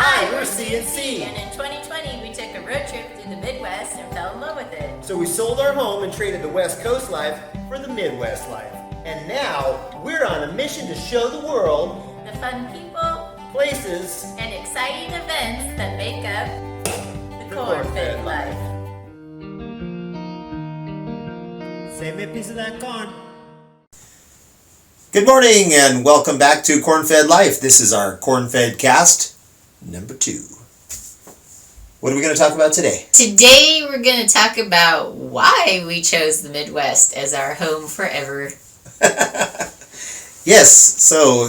Hi, we're CNC. And in 2020, we took a road trip through the Midwest and fell in love with it. So we sold our home and traded the West Coast life for the Midwest life. And now we're on a mission to show the world the fun people, places, and exciting events that make up the cornfed life. Save me a piece of that corn. Good morning and welcome back to Corn-Fed Life. This is our Corn-Fed Cast number 2. What are we going to talk about today? Today we're going to talk about why we chose the Midwest as our home forever. Yes, so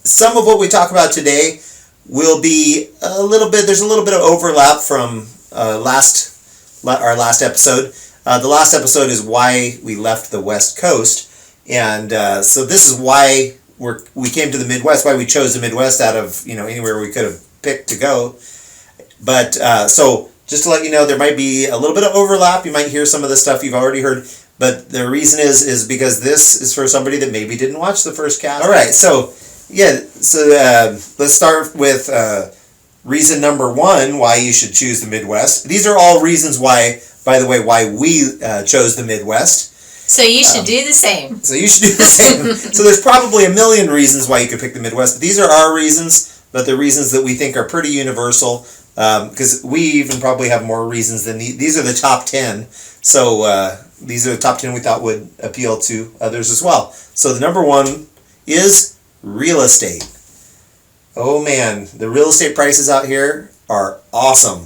some of what we talk about today will be there's a little bit of overlap from our last episode. The last episode is why we left the West Coast. And so this is why we came to the Midwest, why we chose the Midwest out of anywhere we could have picked to go. But so just to let you know, there might be a little bit of overlap. You might hear some of the stuff you've already heard. But the reason is because this is for somebody that maybe didn't watch the first cast. All right, so let's start with reason number 1 why you should choose the Midwest. These are all reasons why, by the way, why we chose the Midwest. So you should do the same. So you should do the same. So there's probably a million reasons why you could pick the Midwest. But these are our reasons, but the reasons that we think are pretty universal. Because we even probably have more reasons than these are the top 10. So these are the top 10 we thought would appeal to others as well. So the number 1 is real estate. Oh man, the real estate prices out here are awesome.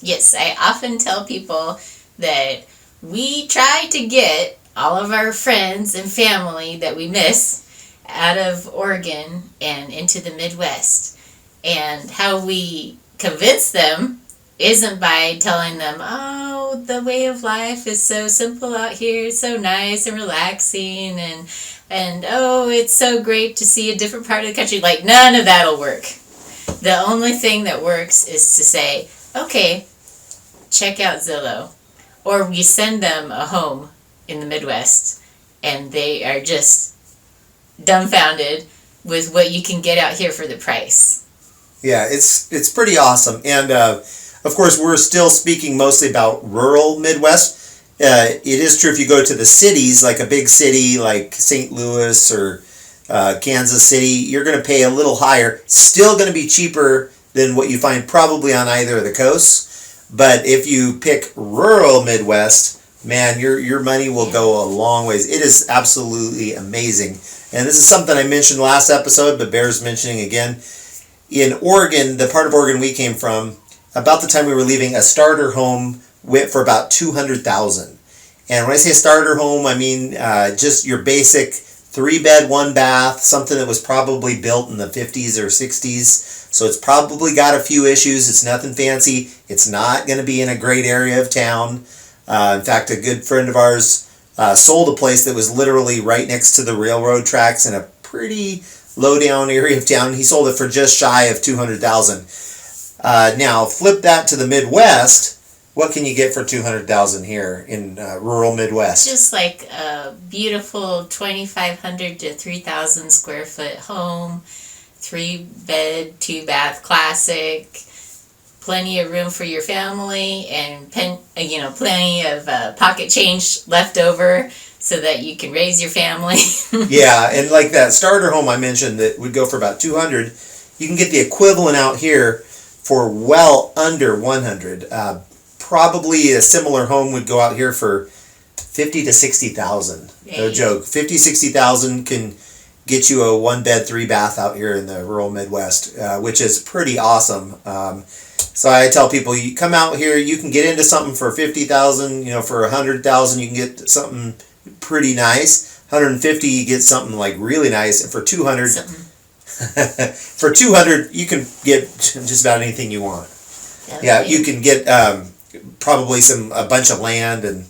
Yes, I often tell people that we try to get all of our friends and family that we miss out of Oregon and into the Midwest. And how we convince them isn't by telling them, oh, the way of life is so simple out here, it's so nice and relaxing, and oh, it's so great to see a different part of the country. Like, none of that'll work. The only thing that works is to say, okay, check out Zillow. Or we send them a home in the Midwest, and they are just dumbfounded with what you can get out here for the price. Yeah, it's pretty awesome. And of course, we're still speaking mostly about rural Midwest. It is true if you go to the cities, like a big city like St. Louis or Kansas City, you're going to pay a little higher. Still going to be cheaper than what you find probably on either of the coasts. But if you pick rural Midwest, man, your money will go a long ways. It is absolutely amazing. And this is something I mentioned last episode, but bears mentioning again. In Oregon, the part of Oregon we came from, about the time we were leaving, a starter home went for about $200,000. And when I say a starter home, I mean just your basic 3-bed, 1-bath, something that was probably built in the 50s or 60s. So it's probably got a few issues. It's nothing fancy. It's not going to be in a great area of town. In fact, a good friend of ours sold a place that was literally right next to the railroad tracks in a pretty low-down area of town. He sold it for just shy of $200,000. Now, flip that to the Midwest. What can you get for $200,000 here in rural Midwest? Just like a beautiful 2,500 to 3,000 square foot home, 3-bed, 2-bath classic, plenty of room for your family, and plenty of pocket change left over so that you can raise your family. Yeah, and like that starter home I mentioned that would go for about $200,000, you can get the equivalent out here for well under $100,000. Probably a similar home would go out here for $50,000 to $60,000. No joke. $50,000, $60,000 can get you a 1-bed, 3-bath out here in the rural Midwest, which is pretty awesome. So I tell people, you come out here, you can get into something for $50,000. For $100,000, you can get something pretty nice. $150,000, you get something like really nice, and for $200,000, for $200,000, you can get just about anything you want. Okay. Yeah, you can get probably a bunch of land, and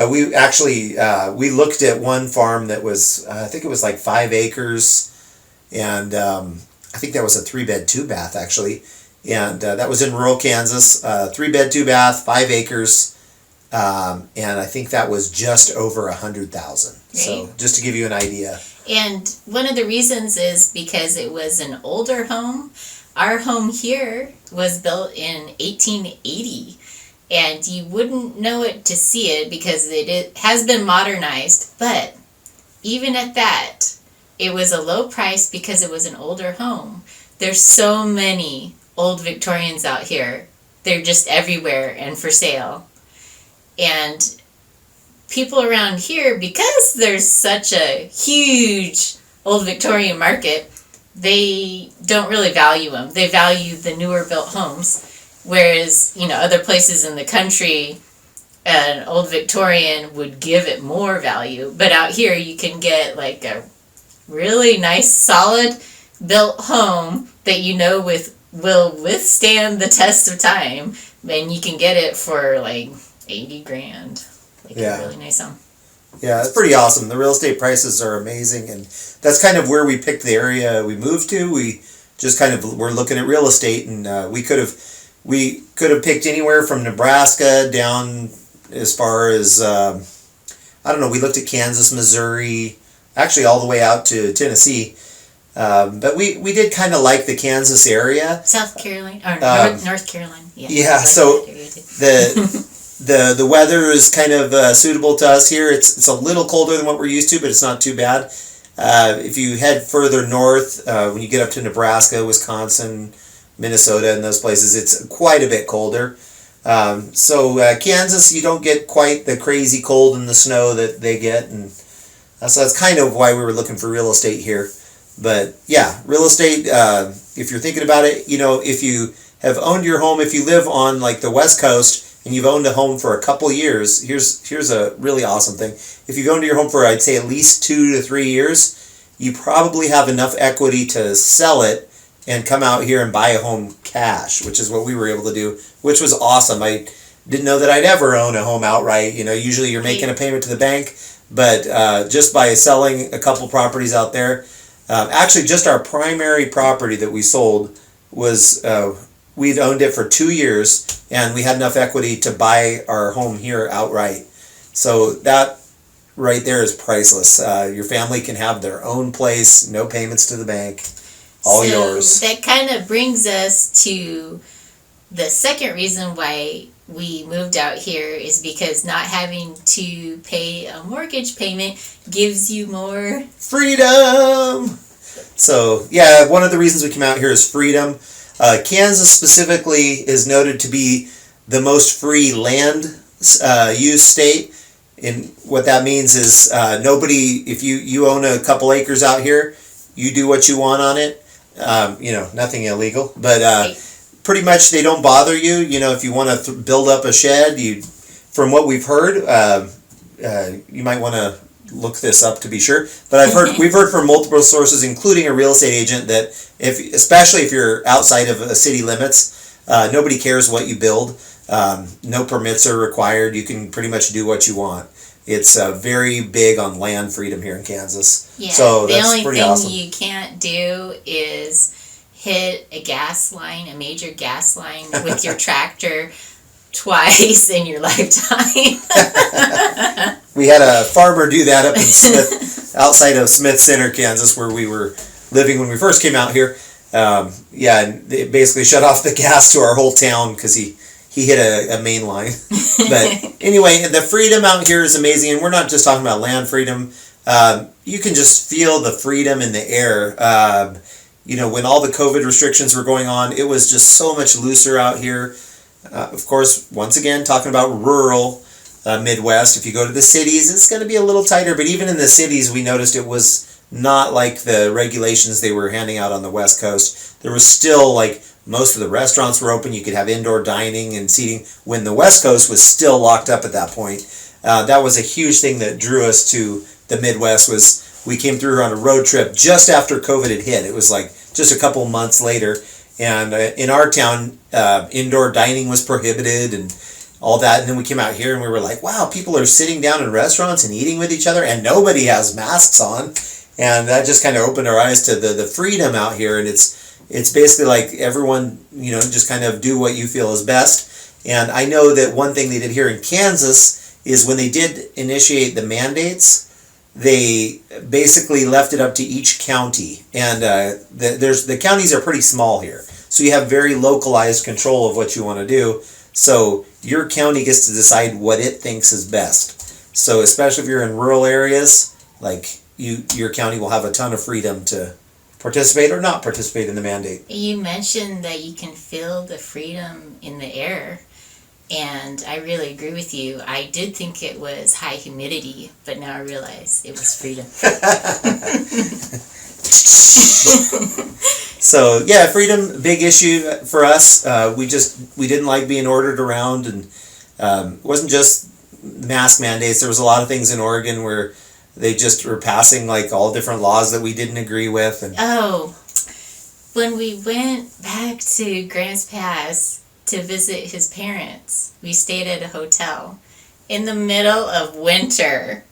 we actually we looked at one farm that was I think it was like 5 acres, and I think that was a 3-bed, 2-bath actually, and that was in rural Kansas. 3-bed, 2-bath, 5 acres, and I think that was just over $100,000. So just to give you an idea. And one of the reasons is because it was an older home. our home here was built in 1880, and you wouldn't know it to see it because it has been modernized, but even at that, it was a low price because it was an older home. There's so many old Victorians out here. They're just everywhere and for sale. And people around here, because there's such a huge old Victorian market, they don't really value them. They value the newer built homes. Whereas, other places in the country, an old Victorian would give it more value. But out here, you can get like a really nice, solid built home that will withstand the test of time. And you can get it for like $80,000. Like a really nice home. Yeah, it's pretty awesome. The real estate prices are amazing, and that's kind of where we picked the area we moved to. We just were looking at real estate, and we could have picked anywhere from Nebraska down as far as we looked at Kansas, Missouri, actually all the way out to Tennessee. But we did kind of like the Kansas area. South Carolina or North Carolina. Yeah, so the weather is kind of suitable to us here. It's a little colder than what we're used to, but it's not too bad. If you head further north, when you get up to Nebraska, Wisconsin, Minnesota, and those places, it's quite a bit colder. So Kansas, you don't get quite the crazy cold and the snow that they get, and so that's kind of why we were looking for real estate here. But yeah, real estate, if you're thinking about it, if you have owned your home, if you live on like the West Coast and you've owned a home for a couple years, here's a really awesome thing. If you've owned your home for, I'd say, at least 2 to 3 years, you probably have enough equity to sell it and come out here and buy a home cash, which is what we were able to do, which was awesome. I didn't know that I'd ever own a home outright. Usually you're making a payment to the bank, but just by selling a couple properties out there, actually just our primary property that we sold was, we'd owned it for 2 years, and we had enough equity to buy our home here outright. So that right there is priceless. Your family can have their own place, no payments to the bank, all yours. That kind of brings us to the second reason why we moved out here is because not having to pay a mortgage payment gives you more freedom. So yeah, one of the reasons we came out here is freedom. Kansas specifically is noted to be the most free land use state. And what that means is nobody, if you own a couple acres out here, you do what you want on it. Nothing illegal, but pretty much they don't bother you. If you want to build up a shed, from what we've heard, you might want to look this up to be sure. But we've heard from multiple sources, including a real estate agent, that especially if you're outside of city limits, nobody cares what you build. No permits are required. You can pretty much do what you want. It's very big on land freedom here in Kansas. Yeah, so the only thing awesome. You can't do is hit a major gas line with your tractor twice in your lifetime. We had a farmer do that up in Smith, outside of Smith Center, Kansas, where we were living when we first came out here. And it basically shut off the gas to our whole town because he hit a main line. But anyway, the freedom out here is amazing, and we're not just talking about land freedom. You can just feel the freedom in the air. When all the COVID restrictions were going on, it was just so much looser out here. Of course, once again, talking about rural Midwest. If you go to the cities, it's going to be a little tighter. But even in the cities, we noticed it was not like the regulations they were handing out on the West Coast. There was still, like, most of the restaurants were open. You could have indoor dining and seating when the West Coast was still locked up at that point. That was a huge thing that drew us to the Midwest. Was we came through on a road trip just after COVID had hit. It was like just a couple months later. And in our town, indoor dining was prohibited and all that. And then we came out here and we were like, wow, people are sitting down in restaurants and eating with each other and nobody has masks on. And that just kind of opened our eyes to the freedom out here. And it's basically like everyone, just kind of do what you feel is best. And I know that one thing they did here in Kansas is when they did initiate the mandates, they basically left it up to each county. And the counties are pretty small here. So you have very localized control of what you want to do. So your county gets to decide what it thinks is best. So especially if you're in rural areas, like your county will have a ton of freedom to participate or not participate in the mandate. You mentioned that you can feel the freedom in the air, and I really agree with you. I did think it was high humidity, but now I realize it was freedom. So yeah, freedom, big issue for us. We didn't like being ordered around, and it wasn't just mask mandates. There was a lot of things in Oregon where they just were passing like all different laws that we didn't agree with. And when we went back to Grants Pass to visit his parents, we stayed at a hotel in the middle of winter,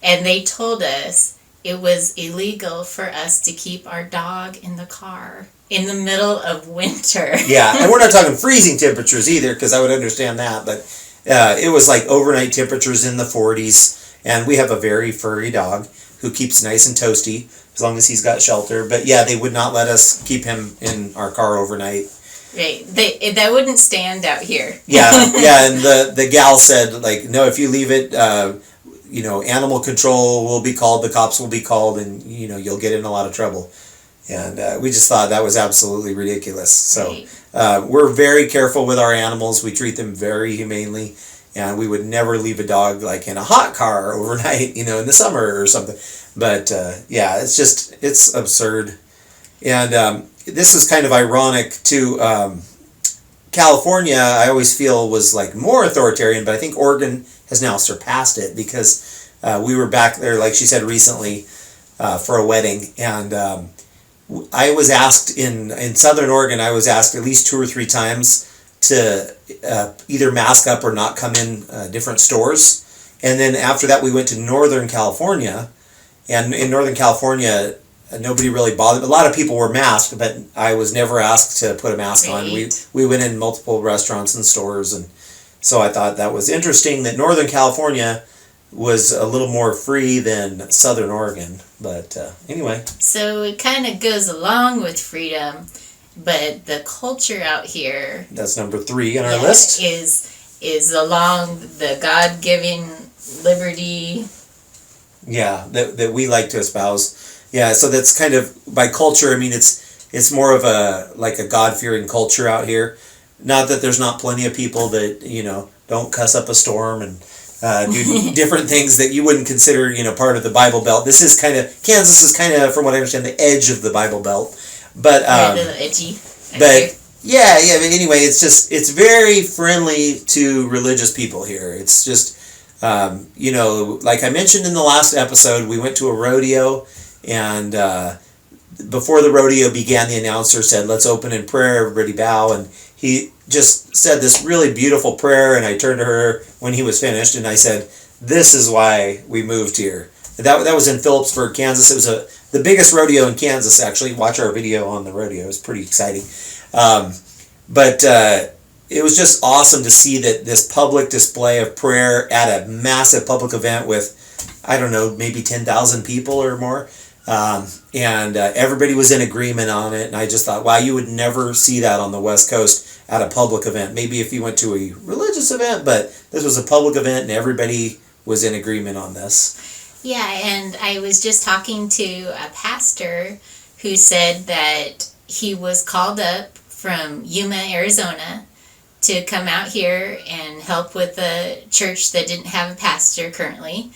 and they told us it was illegal for us to keep our dog in the car in the middle of winter. Yeah, and we're not talking freezing temperatures either, because I would understand that, but it was like overnight temperatures in the 40s, and we have a very furry dog who keeps nice and toasty as long as he's got shelter. But yeah, they would not let us keep him in our car overnight. Right, that wouldn't stand out here. Yeah, and the gal said, like, no, if you leave it, animal control will be called, the cops will be called, and you'll get in a lot of trouble. And we just thought that was absolutely ridiculous. So we're very careful with our animals. We treat them very humanely, and we would never leave a dog like in a hot car overnight, in the summer or something. But it's absurd. And this is kind of ironic too. California, I always feel, was like more authoritarian, but I think Oregon has now surpassed it, because we were back there, like she said, recently for a wedding, and I was asked in Southern Oregon, I was asked at least 2 or 3 times to either mask up or not come in different stores. And then after that, we went to Northern California, and in Northern California, nobody really bothered. A lot of people were masked, but I was never asked to put a mask on. We went in multiple restaurants and stores, and so I thought that was interesting that Northern California was a little more free than Southern Oregon. But anyway. So it kind of goes along with freedom, but the culture out here, that's number 3 on our list, is along the God-given liberty. Yeah, that we like to espouse. Yeah, so that's kind of by culture. I mean, it's more of a God-fearing culture out here. Not that there's not plenty of people that don't cuss up a storm and do different things that you wouldn't consider part of the Bible Belt. Kansas is kind of, from what I understand, the edge of the Bible Belt. But a little edgy. But yeah. But anyway, it's very friendly to religious people here. It's just like I mentioned in the last episode, we went to a rodeo, and before the rodeo began, the announcer said, "Let's open in prayer, everybody bow," and he just said this really beautiful prayer, and I turned to her when he was finished, and I said, "This is why we moved here." That was in Phillipsburg, Kansas. It was the biggest rodeo in Kansas, actually. Watch our video on the rodeo. It was pretty exciting. But it was just awesome to see that this public display of prayer at a massive public event with, I don't know, maybe 10,000 people or more. And everybody was in agreement on it. And I just thought, wow, you would never see that on the West Coast at a public event. Maybe if you went to a religious event, but this was a public event and everybody was in agreement on this. Yeah, and I was just talking to a pastor who said that he was called up from Yuma, Arizona, to come out here and help with a church that didn't have a pastor currently.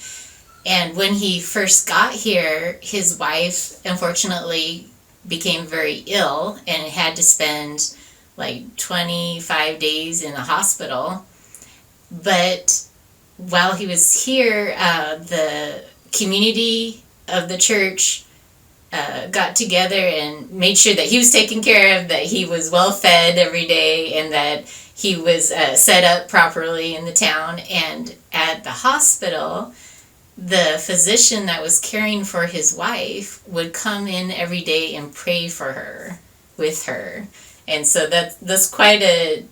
And when he first got here, his wife, unfortunately, became very ill and had to spend like 25 days in the hospital. But while he was here, the community of the church got together and made sure that he was taken care of, that he was well fed every day, and that he was set up properly in the town. And at the hospital, the physician that was caring for his wife would come in every day and pray for her, with her. And so that's quite a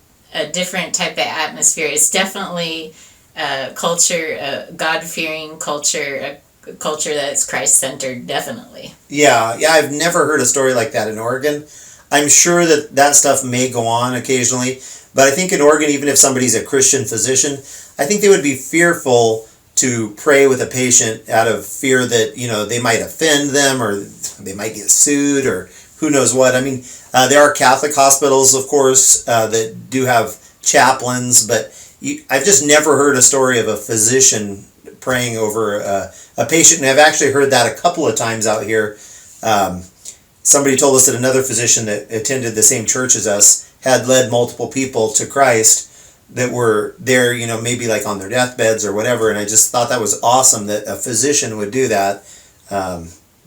different type of atmosphere. It's definitely a culture, a God-fearing culture, a culture that's Christ-centered, definitely. Yeah, I've never heard a story like that in Oregon. I'm sure that stuff may go on occasionally, but I think in Oregon, even if somebody's a Christian physician, I think they would be fearful to pray with a patient out of fear that, they might offend them or they might get sued or who knows what. I mean, there are Catholic hospitals, of course, that do have chaplains, but I've just never heard a story of a physician praying over a patient, and I've actually heard that a couple of times out here. Somebody told us that another physician that attended the same church as us had led multiple people to Christ that were there, maybe like on their deathbeds or whatever, and I just thought that was awesome that a physician would do that.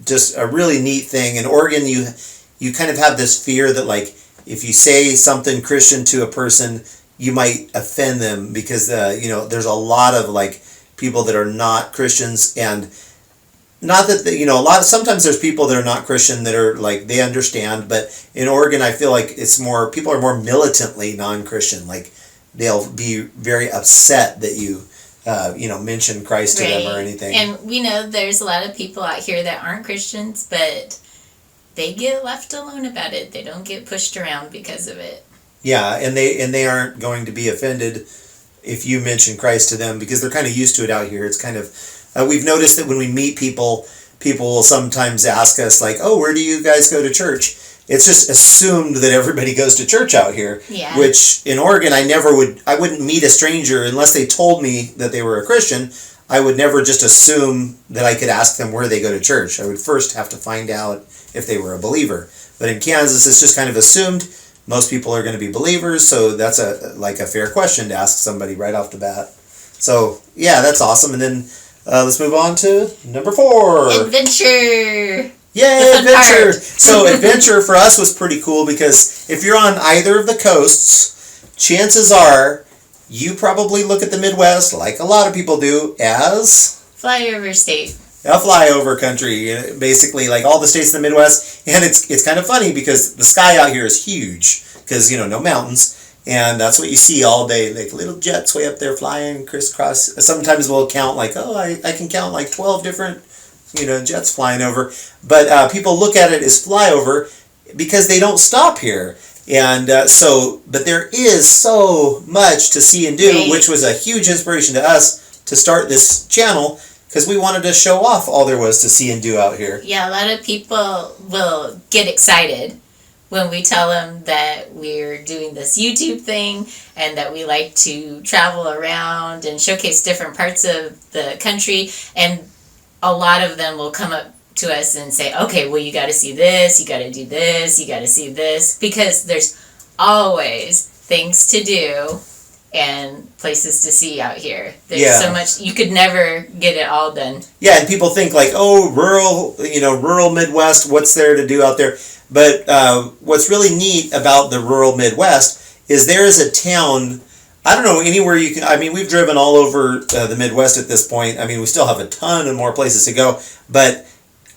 Just a really neat thing. In Oregon, you kind of have this fear that, like, if you say something Christian to a person, you might offend them because there's a lot of like people that are not Christians, and not that sometimes there's people that are not Christian that are like they understand, but in Oregon I feel like it's more people are more militantly non-Christian. Like they'll be very upset that you mention Christ to them or anything. And we know there's a lot of people out here that aren't Christians, but they get left alone about it. They don't get pushed around because of it. Yeah, and they aren't going to be offended if you mention Christ to them because they're kind of used to it out here. It's kind of we've noticed that when we meet people will sometimes ask us like, "Oh, where do you guys go to church?" It's just assumed that everybody goes to church out here. Yeah. Which in Oregon I wouldn't meet a stranger unless they told me that they were a Christian. I would never just assume that I could ask them where they go to church. I would first have to find out if they were a believer. But in Kansas, it's just kind of assumed most people are going to be believers, so that's a fair question to ask somebody right off the bat. So yeah, that's awesome. And then let's move on to number 4. Adventure. Yay, adventure! So adventure for us was pretty cool because if you're on either of the coasts, chances are you probably look at the Midwest, like a lot of people do, as flyover state. A flyover country, basically, like all the states in the Midwest. And it's kind of funny because the sky out here is huge because, no mountains. And that's what you see all day, like little jets way up there flying crisscross. Sometimes we'll count like, I can count like 12 different, jets flying over. But people look at it as flyover because they don't stop here. And but there is so much to see and do, right, which was a huge inspiration to us to start this channel because we wanted to show off all there was to see and do out here. Yeah, a lot of people will get excited when we tell them that we're doing this YouTube thing and that we like to travel around and showcase different parts of the country. And a lot of them will come up to us and say, okay, well, you got to see this, you got to do this, you got to see this, because there's always things to do and places to see out here. There's so much, you could never get it all done. Yeah, and people think like, oh, rural Midwest, what's there to do out there? But what's really neat about the rural Midwest is there is a town, I don't know, anywhere you can, we've driven all over the Midwest at this point. We still have a ton of more places to go, but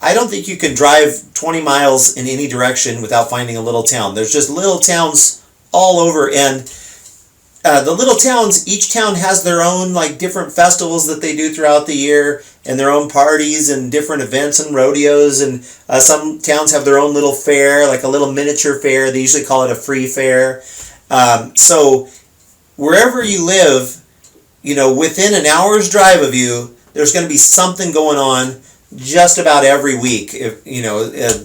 I don't think you can drive 20 miles in any direction without finding a little town. There's just little towns all over, and the little towns, each town has their own like different festivals that they do throughout the year and their own parties and different events and rodeos, and some towns have their own little fair, like a little miniature fair. They usually call it a free fair. So wherever you live, within an hour's drive of you, there's going to be something going on just about every week.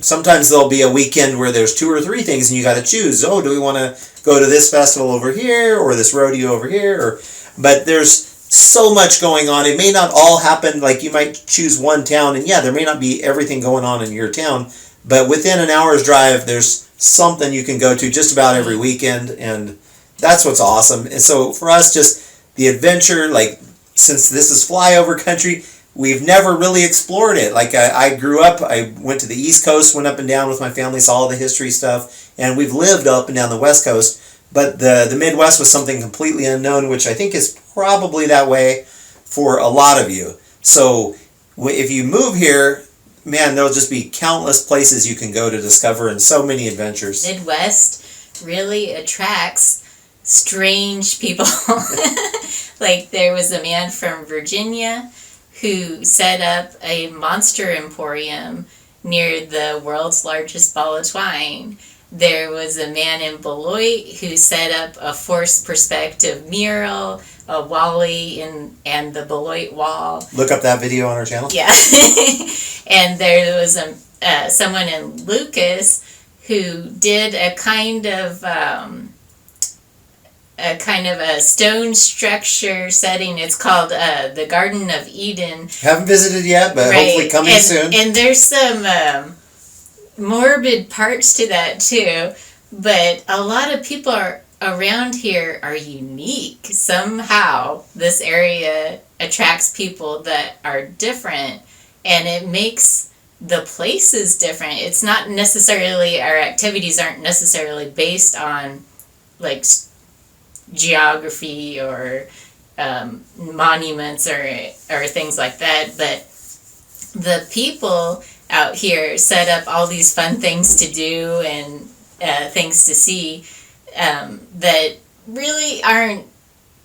Sometimes there'll be a weekend where there's 2 or 3 things and you got to choose. Oh, do we want to go to this festival over here or this rodeo over here? But there's so much going on. It may not all happen, like you might choose one town and there may not be everything going on in your town, but within an hour's drive there's something you can go to just about every weekend, and that's what's awesome. And so for us, just the adventure, like since this is flyover country, we've never really explored it. Like I grew up, I went to the East Coast, went up and down with my family, saw all the history stuff, and we've lived up and down the West Coast. But the Midwest was something completely unknown, which I think is probably that way for a lot of you. So if you move here, man, there'll just be countless places you can go to discover and so many adventures. Midwest really attracts strange people. Like there was a man from Virginia who set up a monster emporium near the world's largest ball of twine. There was a man in Beloit who set up a forced perspective mural, a Wally and the Beloit Wall. Look up that video on our channel. Yeah. And there was someone in Lucas who did a kind of a stone structure setting. It's called the Garden of Eden. Haven't visited yet, but hopefully coming soon. And there's some morbid parts to that too, but a lot of people around here are unique. Somehow this area attracts people that are different, and it makes the places different. It's not necessarily, our activities aren't necessarily based on like geography or monuments or things like that, but the people out here set up all these fun things to do and things to see that really aren't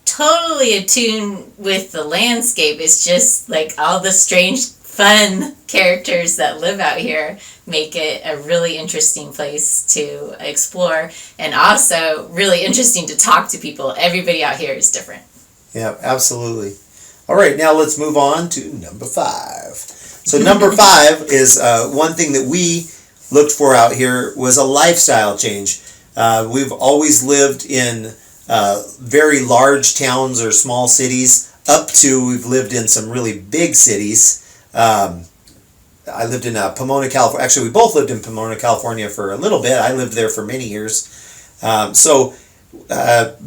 totally attuned with the landscape. It's just like all the strange, fun characters that live out here make it a really interesting place to explore, and also really interesting to talk to people. Everybody out here is different. Yeah, absolutely. All right, now let's move on to number 5. So number 5 is one thing that we looked for out here was a lifestyle change. We've always lived in very large towns or small cities, up to we've lived in some really big cities. I lived in Pomona, California. Actually, we both lived in Pomona, California for a little bit. I lived there for many years. But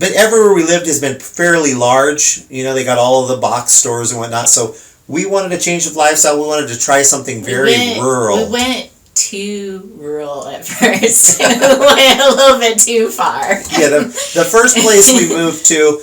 everywhere we lived has been fairly large. You know, they got all of the box stores and whatnot. So we wanted to change the lifestyle. We wanted to try something very rural. We went too rural at first. We went a little bit too far. Yeah, the first place we moved to,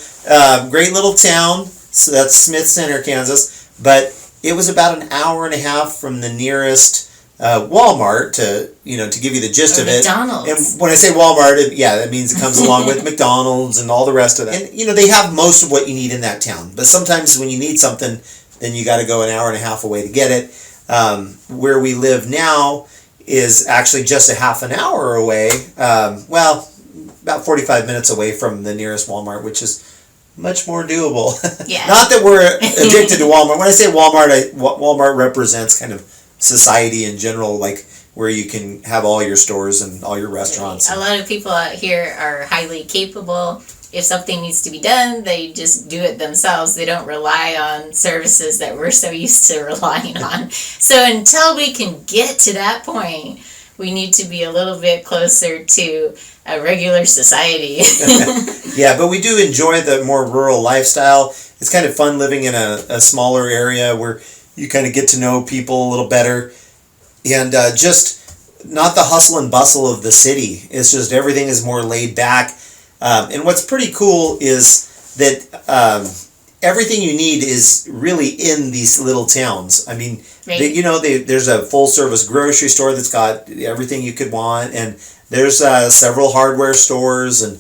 great little town. So that's Smith Center, Kansas. But it was about an hour and a half from the nearest Walmart to give you the gist of it. McDonald's. And when I say Walmart, that means it comes along with McDonald's and all the rest of that. And they have most of what you need in that town. But sometimes when you need something, then you got to go an hour and a half away to get it. Where we live now is actually just a half an hour away. About 45 minutes away from the nearest Walmart, which is much more doable. Yeah. Not that we're addicted to Walmart. When I say Walmart, Walmart represents kind of society in general, like where you can have all your stores and all your restaurants. A lot of people out here are highly capable. If something needs to be done, they just do it themselves. They don't rely on services that we're so used to relying on. So until we can get to that point, we need to be a little bit closer to a regular society. Yeah, but we do enjoy the more rural lifestyle. It's kind of fun living in a smaller area where you kind of get to know people a little better. And just not the hustle and bustle of the city. It's just everything is more laid back. And what's pretty cool is that everything you need is really in these little towns. I mean, right. There's a full-service grocery store that's got everything you could want, and there's several hardware stores, and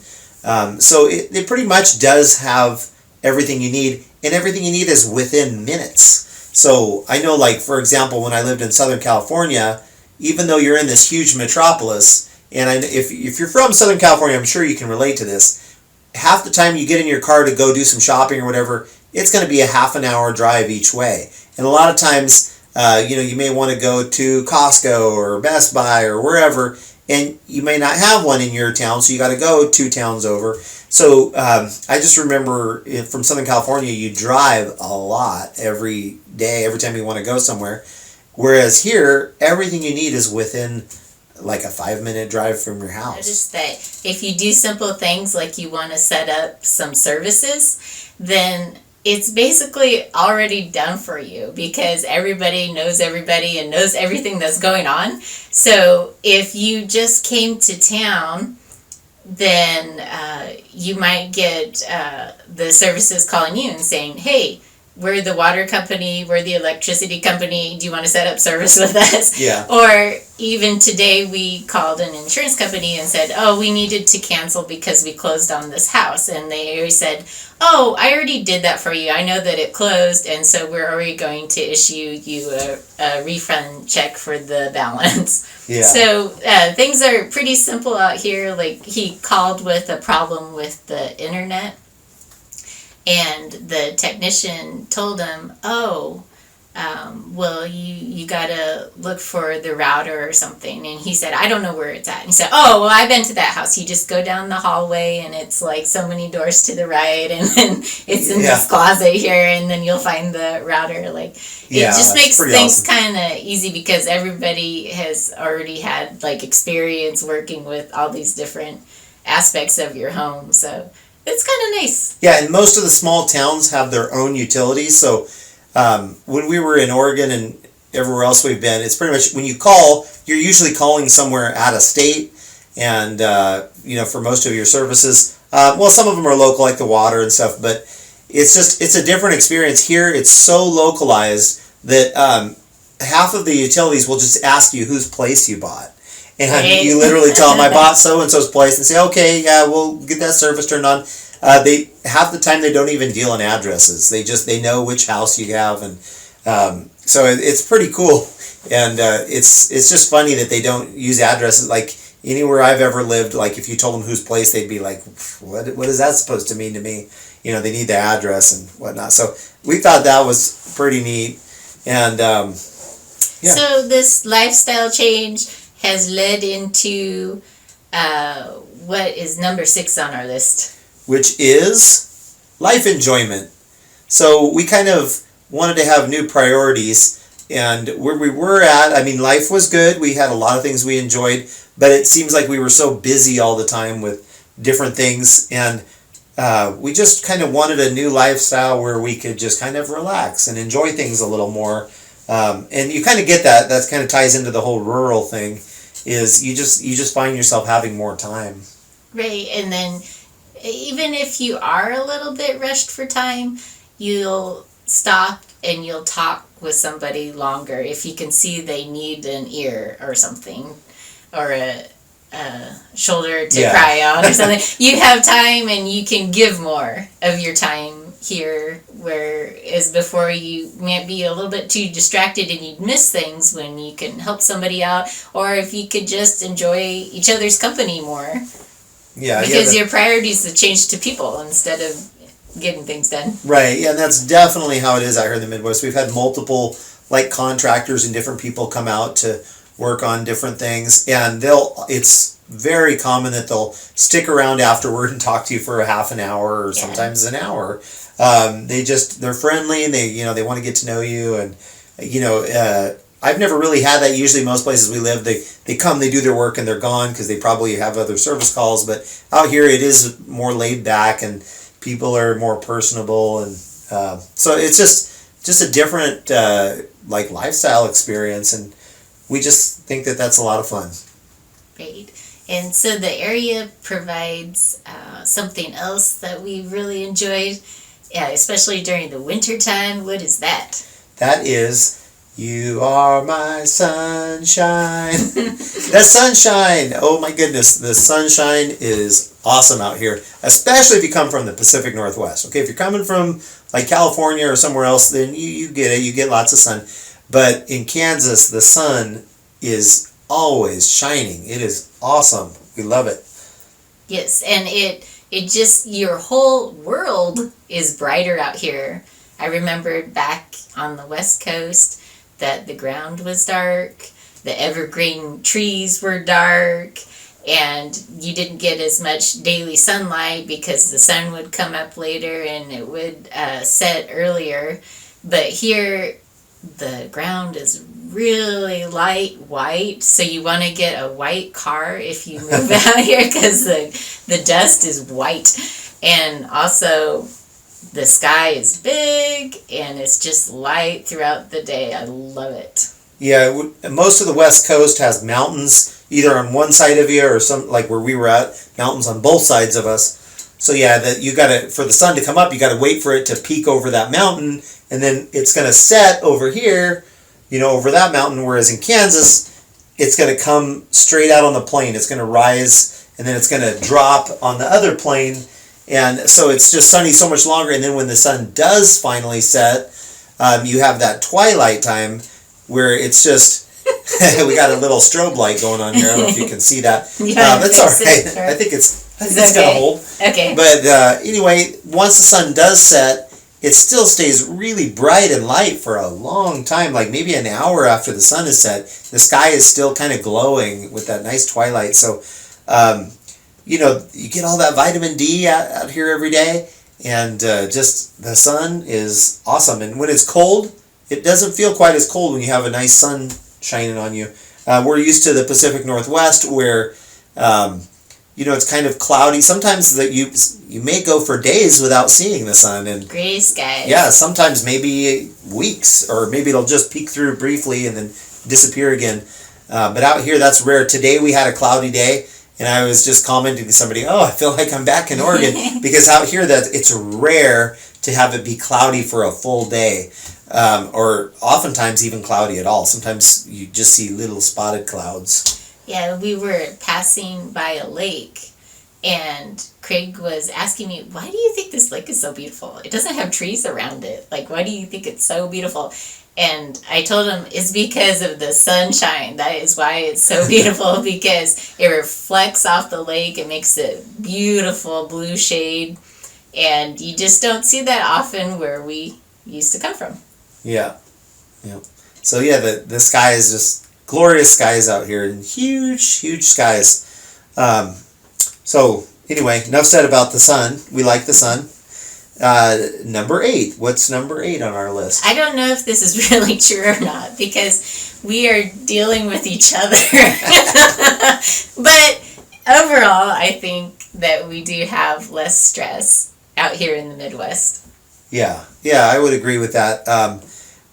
so it pretty much does have everything you need, and everything you need is within minutes. So I know, like, for example, when I lived in Southern California, even though you're in this huge metropolis, and if you're from Southern California, I'm sure you can relate to this. Half the time you get in your car to go do some shopping or whatever, it's going to be a half an hour drive each way. And a lot of times, you may want to go to Costco or Best Buy or wherever, and you may not have one in your town, so you got to go 2 towns over. So I just remember from Southern California, you drive a lot every day, every time you want to go somewhere. Whereas here, everything you need is within like a 5-minute drive from your house. Notice that if you do simple things like you want to set up some services, then it's basically already done for you because everybody knows everybody and knows everything that's going on. So if you just came to town, then you might get the services calling you and saying, hey, we're the water company, we're the electricity company, do you want to set up service with us? Yeah. Or even today we called an insurance company and said, oh, we needed to cancel because we closed on this house. And they said, oh, I already did that for you. I know that it closed, and so we're already going to issue you a refund check for the balance. Yeah. So things are pretty simple out here. Like, he called with a problem with the internet, and the technician told him, oh, well, you gotta look for the router or something. And he said, I don't know where it's at. And he said, oh, well, I've been to that house. You just go down the hallway, and it's like so many doors to the right, and then it's in this closet here, and then you'll find the router. Like, it just makes things kind of easy because everybody has already had like experience working with all these different aspects of your home. So it's kind of nice. Yeah, and most of the small towns have their own utilities. So when we were in Oregon and everywhere else we've been, it's pretty much when you call, you're usually calling somewhere out of state, and for most of your services. Well, some of them are local, like the water and stuff, but it's a different experience here. It's so localized that half of the utilities will just ask you whose place you bought. And you literally tell them, I bought so-and-so's place, and say, okay, yeah, we'll get that service turned on. They half the time they don't even deal in addresses. They know which house you have, and so it's pretty cool. And it's just funny that they don't use addresses. Like anywhere I've ever lived, like if you told them whose place, they'd be like, what is that supposed to mean to me? They need the address and whatnot. So we thought that was pretty neat. And So this lifestyle change has led into what is number 6 on our list, which is life enjoyment. So we kind of wanted to have new priorities, and where we were at, I mean, life was good. We had a lot of things we enjoyed, but it seems like we were so busy all the time with different things, and we just kind of wanted a new lifestyle where we could just kind of relax and enjoy things a little more. And you kind of get that. That kind of ties into the whole rural thing. Is you just find yourself having more time. Right, and then even if you are a little bit rushed for time, you'll stop and you'll talk with somebody longer if you can see they need an ear or something, or a shoulder to cry on or something. You have time and you can give more of your time here, whereas before you might be a little bit too distracted and you'd miss things when you can help somebody out, or if you could just enjoy each other's company more. Yeah, because your priorities have changed to people instead of getting things done. Right, yeah, and that's definitely how it is out here in the Midwest. We've had multiple like contractors and different people come out to work on different things, and it's very common that they'll stick around afterward and talk to you for a half an hour or sometimes an hour. They're friendly, and they want to get to know you, and I've never really had that. Usually most places we live, they come, they do their work, and they're gone because they probably have other service calls. But out here it is more laid back, and people are more personable, and so it's just a different like lifestyle experience, and we just think that that's a lot of fun. Right. And so the area provides something else that we really enjoyed, especially during the winter time. What is that? That is, you are my sunshine. That sunshine, oh my goodness, the sunshine is awesome out here, especially if you come from the Pacific Northwest. Okay, if you're coming from like California or somewhere else, then you get it, you get lots of sun. But in Kansas, the sun is always shining. It is awesome. We love it. Yes, and it just, your whole world is brighter out here. I remembered back on the West Coast that the ground was dark, the evergreen trees were dark, and you didn't get as much daily sunlight because the sun would come up later and it would set earlier. But here, the ground is really light white, so you want to get a white car if you move out here because the dust is white. And also the sky is big and it's just light throughout the day. I love it. Yeah, most of the West Coast has mountains either on one side of you or some, like where we were at, mountains on both sides of us. So yeah, that you gotta, for the sun to come up, you gotta wait for it to peak over that mountain, and then it's gonna set over here, over that mountain. Whereas in Kansas, it's gonna come straight out on the plain. It's gonna rise, and then it's gonna drop on the other plain, and so it's just sunny so much longer. And then when the sun does finally set, you have that twilight time where it's just we got a little strobe light going on here. I don't know if you can see that. That's all right. I think it's okay. gonna hold. Okay. But anyway, once the sun does set, it still stays really bright and light for a long time, like maybe an hour after the sun is set. The sky is still kind of glowing with that nice twilight. So, you get all that vitamin D out here every day, and just the sun is awesome. And when it's cold, it doesn't feel quite as cold when you have a nice sun shining on you. We're used to the Pacific Northwest where it's kind of cloudy. Sometimes that you may go for days without seeing the sun, and gray skies. Yeah, sometimes maybe weeks, or maybe it'll just peek through briefly and then disappear again. But out here, that's rare. Today we had a cloudy day, and I was just commenting to somebody, "Oh, I feel like I'm back in Oregon," because out here that it's rare to have it be cloudy for a full day, or oftentimes even cloudy at all. Sometimes you just see little spotted clouds. Yeah, we were passing by a lake, and Craig was asking me, "Why do you think this lake is so beautiful? It doesn't have trees around it. Like, why do you think it's so beautiful?" And I told him it's because of the sunshine. That is why it's so beautiful, because it reflects off the lake. It makes a beautiful blue shade, and you just don't see that often where we used to come from. Yeah. So yeah, the sky is just glorious skies out here, and huge skies. So anyway, enough said about the sun. We like the sun. Number 8. What's number 8 on our list? I don't know if this is really true or not, because we are dealing with each other. But overall, I think that we do have less stress out here in the Midwest. Yeah, I would agree with that.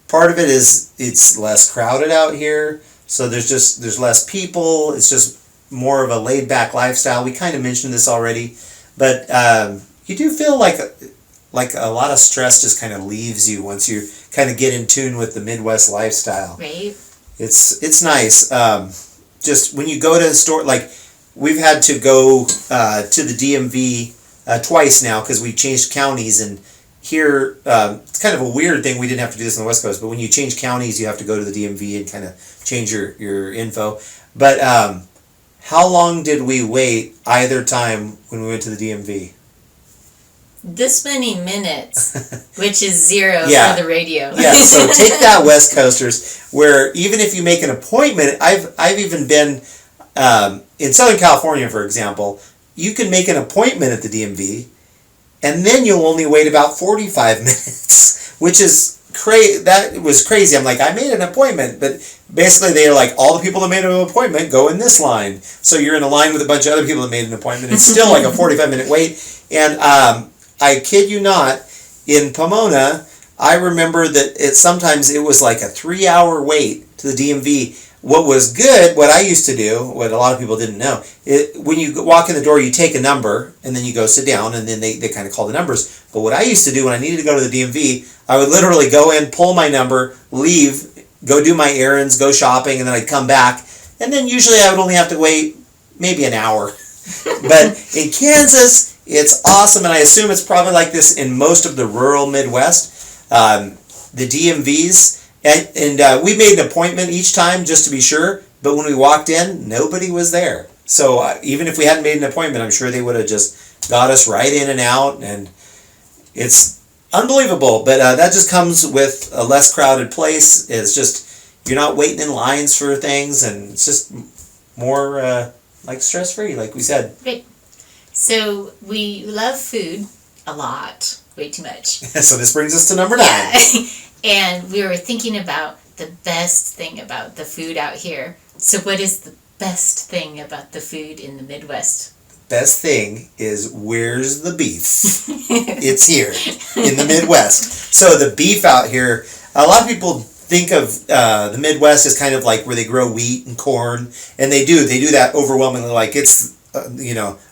Part of it is it's less crowded out here, so there's less people. It's just more of a laid back lifestyle. We kind of mentioned this already, but you do feel like a lot of stress just kind of leaves you once you kind of get in tune with the Midwest lifestyle. Right. It's nice. Just when you go to the store, like we've had to go to the DMV twice now because we changed counties, and here it's kind of a weird thing. We didn't have to do this on the West Coast, but when you change counties, you have to go to the DMV and kind of change your info. But how long did we wait either time when we went to the DMV? This many minutes, which is 0 Yeah. for the radio. Yeah, so take that, West Coasters, where even if you make an appointment, I've even been in Southern California, for example, you can make an appointment at the DMV, and then you'll only wait about 45 minutes, which is that was crazy. I'm like, I made an appointment, but basically they're like, all the people that made an appointment go in this line. So you're in a line with a bunch of other people that made an appointment. It's still like a 45-minute wait, and I kid you not, in Pomona, I remember that sometimes it was like a 3-hour wait to the DMV. What was good, what I used to do, what a lot of people didn't know, when you walk in the door, you take a number, and then you go sit down, and then they kind of call the numbers. But what I used to do when I needed to go to the DMV, I would literally go in, pull my number, leave, go do my errands, go shopping, and then I'd come back. And then usually I would only have to wait maybe an hour. But in Kansas, it's awesome, and I assume it's probably like this in most of the rural Midwest. The DMVs, and we made an appointment each time just to be sure, but when we walked in, nobody was there. So even if we hadn't made an appointment, I'm sure they would have just got us right in and out, and it's unbelievable. But that just comes with a less crowded place. It's just, you're not waiting in lines for things, and it's just more like stress-free, like we said. Great. So we love food a lot, way too much. So this brings us to number 9. Yeah. And we were thinking about the best thing about the food out here. So what is the best thing about the food in the Midwest? Best thing is, where's the beef? It's here in the Midwest. So the beef out here, a lot of people think of the Midwest as kind of like where they grow wheat and corn, and they do that overwhelmingly. Like it's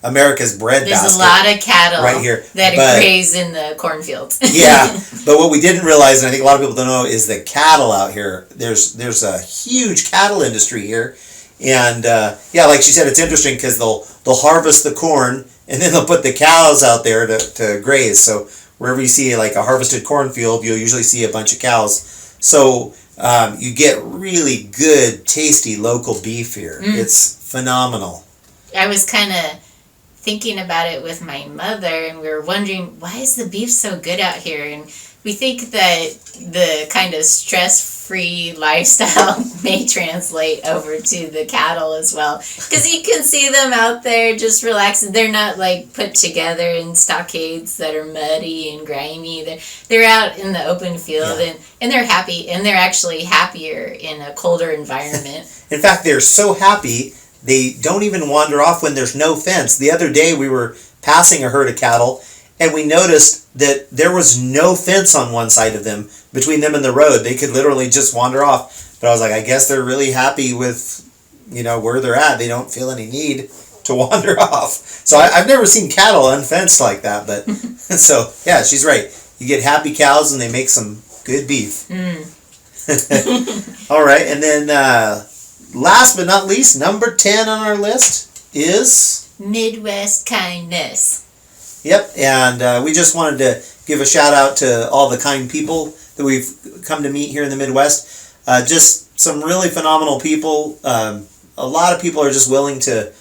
America's breadbasket. There's a lot of cattle right here that graze in the cornfields. Yeah, but what we didn't realize, and I think a lot of people don't know, is the cattle out here. There's a huge cattle industry here, and like she said, it's interesting because they'll harvest the corn and then they'll put the cows out there to graze. So wherever you see like a harvested cornfield, you'll usually see a bunch of cows. So you get really good, tasty local beef here. It's phenomenal. I was kind of thinking about it with my mother, and we were wondering, why is the beef so good out here? And we think that the kind of stress-free lifestyle may translate over to the cattle as well, because you can see them out there just relaxing. They're not like put together in stockades that are muddy and grimy. They're out in the open field, and they're happy, and they're actually happier in a colder environment. In fact, they're so happy they don't even wander off when there's no fence. The other day we were passing a herd of cattle, and we noticed that there was no fence on one side of them, between them and the road. They could literally just wander off. But I was like, I guess they're really happy with, where they're at. They don't feel any need to wander off. So I've never seen cattle unfenced like that. But so, yeah, she's right. You get happy cows and they make some good beef. All right, and then last but not least, number 10 on our list is Midwest kindness. Yep, and we just wanted to give a shout out to all the kind people that we've come to meet here in the Midwest. Just some really phenomenal people. A lot of people are just willing to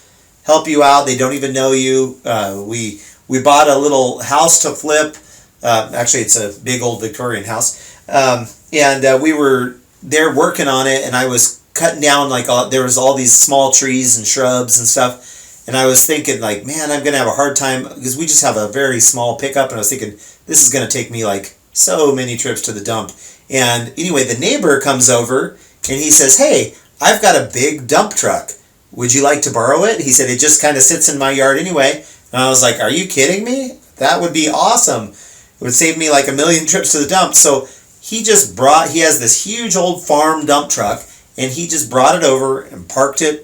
help you out. They don't even know you. We bought a little house to flip. Actually, it's a big old Victorian house. And we were there working on it, and I was cutting down there was all these small trees and shrubs and stuff. And I was thinking, man, I'm going to have a hard time, because we just have a very small pickup, and I was thinking, this is going to take me, so many trips to the dump. And anyway, the neighbor comes over, and he says, hey, I've got a big dump truck. Would you like to borrow it? He said, it just kind of sits in my yard anyway. And I was like, are you kidding me? That would be awesome. It would save me, 1 million trips to the dump. So he has this huge old farm dump truck, and he just brought it over and parked it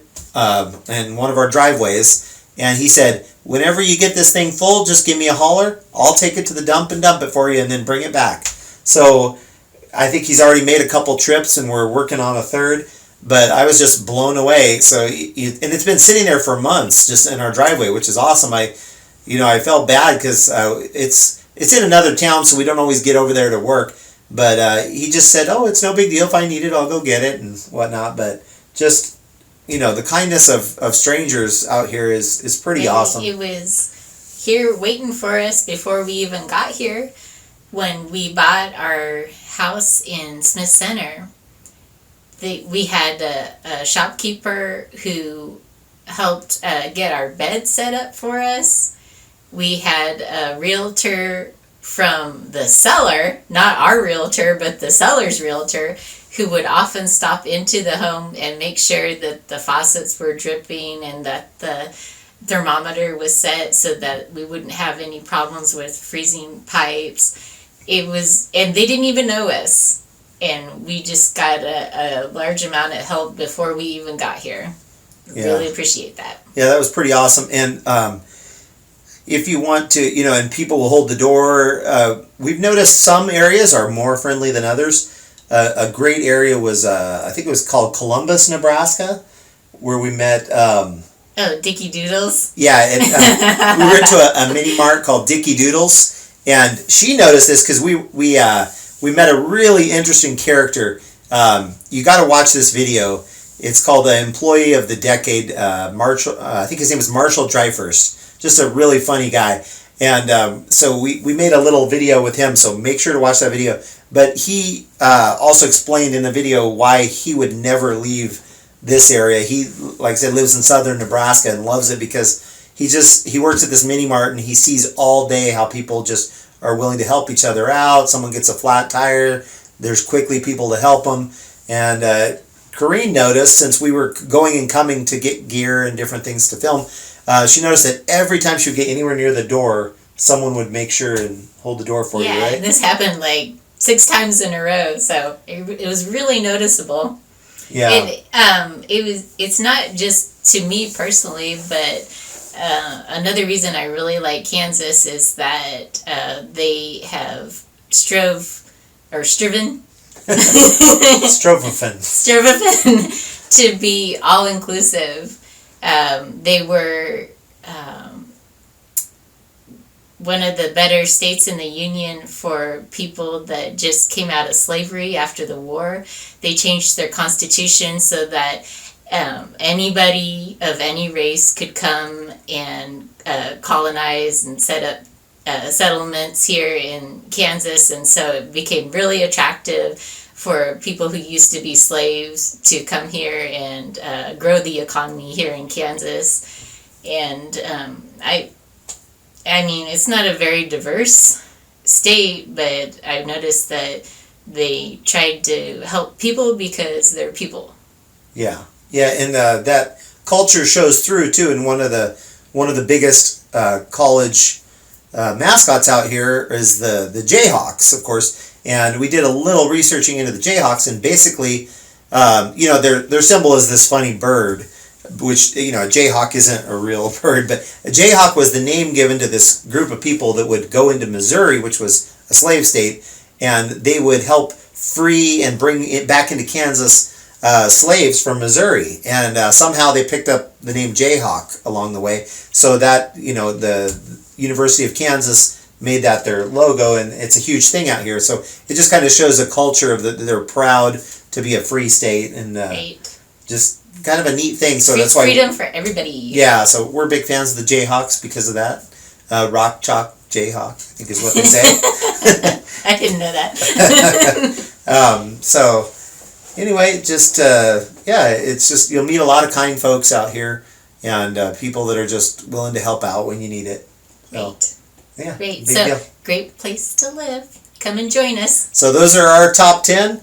in one of our driveways, and he said, whenever you get this thing full, just give me a holler. I'll take it to the dump and dump it for you and then bring it back. So I think he's already made a couple trips, and we're working on a third, but I was just blown away. So, and it's been sitting there for months just in our driveway, which is awesome. I felt bad because it's in another town, so we don't always get over there to work, but he just said, oh, it's no big deal. If I need it, I'll go get it and whatnot. But just the kindness of strangers out here is pretty awesome. It was here waiting for us before we even got here. When we bought our house in Smith Center, we had a shopkeeper who helped get our bed set up for us. We had a realtor from the seller, not our realtor, but the seller's realtor, who would often stop into the home and make sure that the faucets were dripping and that the thermometer was set so that we wouldn't have any problems with freezing pipes. And they didn't even know us. And we just got a large amount of help before we even got here. Yeah. Really appreciate that. Yeah, that was pretty awesome. And if you want to, and people will hold the door, we've noticed some areas are more friendly than others. A great area was, I think it was called Columbus, Nebraska, where we met... Dickie Doodles? Yeah, we went to a mini mart called Dickie Doodles, and she noticed this because we met a really interesting character. You got to watch this video. It's called the Employee of the Decade, Marshall. I think his name is Marshall Dreyfus. Just a really funny guy. And so we made a little video with him, so make sure to watch that video. But he also explained in the video why he would never leave this area. He, like I said, lives in southern Nebraska and loves it because he works at this mini mart, and he sees all day how people just are willing to help each other out. Someone gets a flat tire, there's quickly people to help them. And Corrine noticed, since we were going and coming to get gear and different things to film, she noticed that every time she would get anywhere near the door, someone would make sure and hold the door for you, right? Yeah, this happened 6 times in a row, so it was really noticeable. Yeah. It's not just to me personally, but Another reason I really like Kansas is that they have striven to be all inclusive. They were one of the better states in the union for people that just came out of slavery after the war. They changed their constitution so that anybody of any race could come and colonize and set up settlements here in Kansas, and so it became really attractive for people who used to be slaves to come here and grow the economy here in Kansas. And I mean, it's not a very diverse state, but I've noticed that they tried to help people because they're people. Yeah, and that culture shows through too. And one of the biggest college mascots out here is the Jayhawks, of course. And we did a little researching into the Jayhawks, and basically, their symbol is this funny bird, which, a Jayhawk isn't a real bird, but a Jayhawk was the name given to this group of people that would go into Missouri, which was a slave state, and they would help free and bring it back into Kansas slaves from Missouri, and somehow they picked up the name Jayhawk along the way, so that, the University of Kansas made that their logo, and it's a huge thing out here. So it just kind of shows a culture of that they're proud to be a free state, and just kind of a neat thing. So that's why freedom for everybody. Yeah, so we're big fans of the Jayhawks because of that. Rock Chalk Jayhawk, I think is what they say. I didn't know that. So anyway, just it's just you'll meet a lot of kind folks out here, and people that are just willing to help out when you need it. Great. Yeah, great. So deal. Great place to live. Come and join us. So those are our top 10.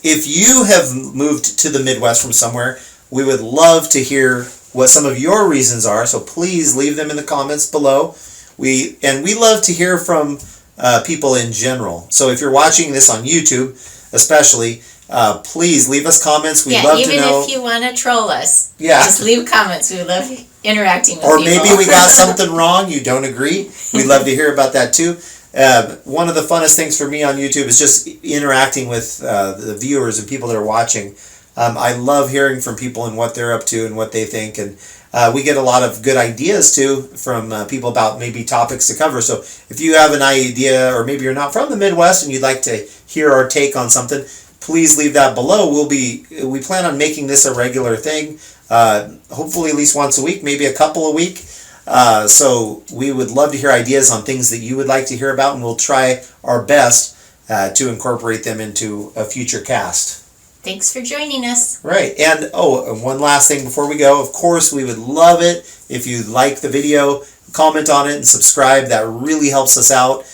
If you have moved to the Midwest from somewhere, we would love to hear what some of your reasons are. So please leave them in the comments below. We love to hear from people in general. So if you're watching this on YouTube, especially, please leave us comments. We'd love to know. Even if you want to troll us, yeah, just leave comments. We love interacting with people. Or maybe we got something wrong, you don't agree. We'd love to hear about that too. One of the funnest things for me on YouTube is just interacting with the viewers and people that are watching. I love hearing from people and what they're up to and what they think, and we get a lot of good ideas too from people about maybe topics to cover. So if you have an idea, or maybe you're not from the Midwest and you'd like to hear our take on something, please leave that below. We plan on making this a regular thing, hopefully at least once a week, maybe a couple a week. So we would love to hear ideas on things that you would like to hear about, and we'll try our best to incorporate them into a future cast. Thanks for joining us. Right. And one last thing before we go. Of course, we would love it if you like the video, comment on it, and subscribe. That really helps us out.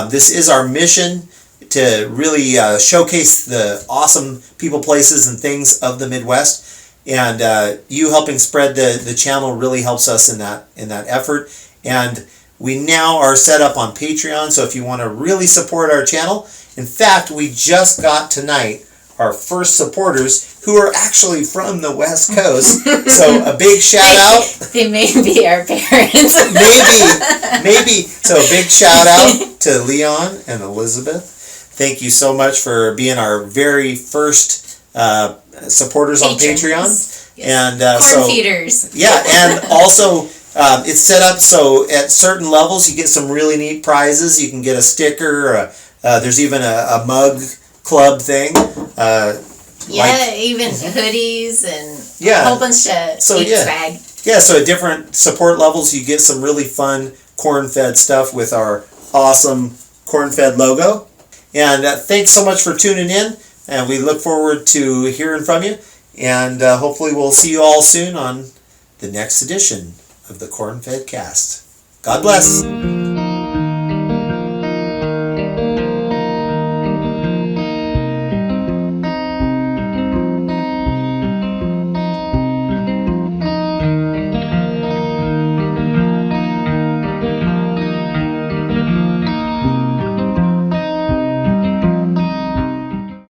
This is our mission, to really showcase the awesome people, places, and things of the Midwest. And you helping spread the channel really helps us in that effort. And we now are set up on Patreon, so if you want to really support our channel, in fact, we just got tonight our first supporters who are actually from the West Coast. So a big shout out. They may be our parents. maybe. So a big shout out to Leon and Elizabeth. Thank you so much for being our very first supporters on Patreon. Yes. And corn feeders. Yeah, and also it's set up so at certain levels you get some really neat prizes. You can get a sticker. There's even a mug club thing. Even hoodies and a whole bunch of swag. Yeah, so at different support levels you get some really fun corn-fed stuff with our awesome corn-fed logo. And thanks so much for tuning in, and we look forward to hearing from you, and hopefully we'll see you all soon on the next edition of the Corn-Fed Cast. God bless.